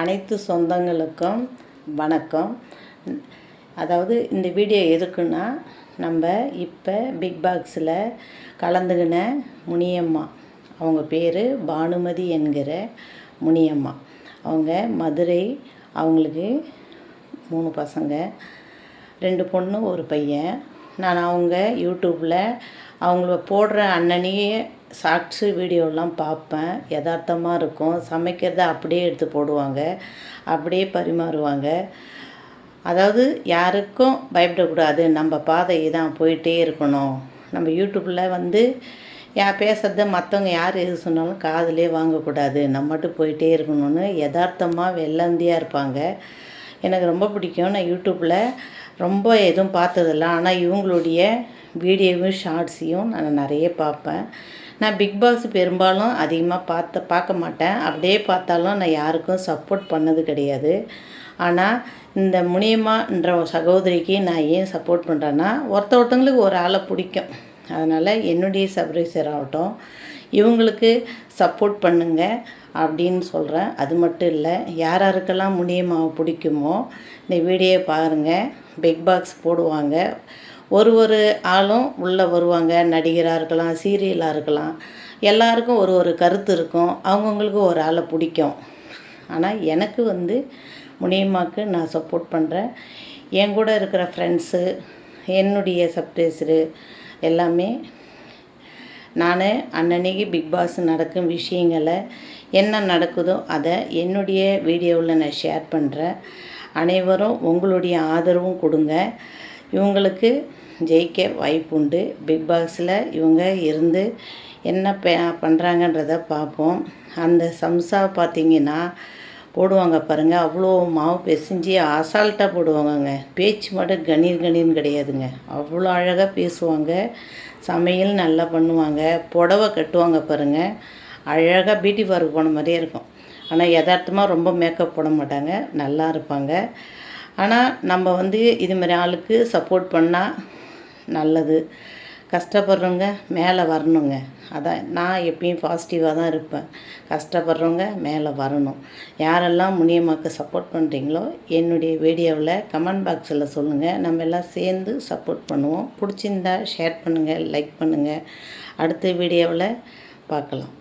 அனைத்து சொந்தங்களுக்கும் வணக்கம். அதாவது இந்த வீடியோ எதுக்குன்னா, நம்ம இப்போ பிக் பாக்ஸில் கலந்துக்கின முனியம்மா, அவங்க பேர் பானுமதி என்கிற முனியம்மா. அவங்க மதுரை. அவங்களுக்கு 3 பசங்க, 2 பொண்ணு 1 பையன். நான் அவங்க யூடியூப்பில் அவங்கள போடுற அன்னன்னையே ஷார்ட்ஸு வீடியோலாம் பார்ப்பேன். யதார்த்தமாக இருக்கும். சமைக்கிறத அப்படியே எடுத்து போடுவாங்க, அப்படியே பரிமாறுவாங்க. அதாவது யாருக்கும் பயப்படக்கூடாது, நம்ம பாதை தான் போயிட்டே இருக்கணும். நம்ம யூடியூப்பில் பேசுகிறத மற்றவங்க யார் எது சொன்னாலும் காதிலே வாங்கக்கூடாது, நம்ம மட்டும் போயிட்டே இருக்கணும்னு யதார்த்தமாக வெள்ளந்தியாக இருப்பாங்க. எனக்கு ரொம்ப பிடிக்கும். நான் யூடியூப்பில் ரொம்ப எதுவும் பார்த்ததில்ல, ஆனால் இவங்களுடைய வீடியோவும் ஷார்ட்ஸையும் நான் நிறைய பார்ப்பேன். நான் பிக் பாக்ஸ் பெரும்பாலும் அதிகமாக பார்க்க மாட்டேன். அப்படியே பார்த்தாலும் நான் யாருக்கும் சப்போர்ட் பண்ணது கிடையாது. ஆனால் இந்த முனியம்மான்ற சகோதரிக்கு நான் ஏன் சப்போர்ட் பண்ணுறேன்னா, ஒருத்தவங்களுக்கு ஒரு ஆளை பிடிக்கும். அதனால் என்னுடைய சப்ஸ்கிரைபர் ஆகட்டும், இவங்களுக்கு சப்போர்ட் பண்ணுங்க அப்படின்னு சொல்கிறேன். அது மட்டும் இல்லை, யாருக்கெல்லாம் முனியம்மாவை பிடிக்குமோ இந்த வீடியோ பாருங்கள். பிக் பாக்ஸ் போடுவாங்க, ஒரு ஆளும் உள்ளே வருவாங்க. நடிகராக இருக்கலாம், சீரியலாக இருக்கலாம், எல்லாருக்கும் ஒரு கருத்து இருக்கும். அவங்கவுங்களுக்கு ஒரு ஆளை பிடிக்கும். ஆனால் எனக்கு முனியம்மாவுக்கு நான் சப்போர்ட் பண்ணுறேன். என் கூட இருக்கிற ஃப்ரெண்ட்ஸு, என்னுடைய சப்ஸ்கிரைபரு எல்லாமே நான் அன்னன்னைக்கு பிக் பாஸ் நடக்கும் விஷயங்களை என்ன நடக்குதோ அதை என்னுடைய வீடியோவில் நான் ஷேர் பண்ணுறேன். அனைவரும் உங்களுடைய ஆதரவும் கொடுங்க. இவங்களுக்கு ஜெயிக்க வாய்ப்பு உண்டு. பிக் பாக்ஸில் இவங்க இருந்து என்ன பண்ணுறாங்கன்றதை பார்ப்போம். அந்த சம்சா பார்த்திங்கன்னா போடுவாங்க பாருங்கள், அவ்வளோ மாவு பிசைஞ்சி அசால்ட்டாக போடுவாங்கங்க. பேச்சு மட்டும் கணீர்னு கிடையாதுங்க, அவ்வளோ அழகாக பேசுவாங்க. சமையல் நல்லா பண்ணுவாங்க. புடவை கட்டுவாங்க பாருங்கள், அழகாக பியூட்டி பார்க்கு போன மாதிரியே இருக்கும். ஆனால் யதார்த்தமாக ரொம்ப மேக்கப் போட மாட்டாங்க, நல்லா இருப்பாங்க. ஆனால் நம்ம இதுமாதிரி ஆளுக்கு சப்போர்ட் பண்ணால் நல்லது. கஷ்டப்படுறவங்க மேலே வரணுங்க. அதான் நான் எப்பயும் பாசிட்டிவாக தான் இருப்பேன். கஷ்டப்படுறவங்க மேலே வரணும். யாரெல்லாம் முனியம்மாவுக்கு சப்போர்ட் பண்ணுறீங்களோ என்னுடைய வீடியோவில் கமெண்ட் பாக்ஸில் சொல்லுங்கள். நம்ம எல்லாம் சேர்ந்து சப்போர்ட் பண்ணுவோம். பிடிச்சிருந்தா ஷேர் பண்ணுங்கள், லைக் பண்ணுங்கள். அடுத்த வீடியோவில் பார்க்கலாம்.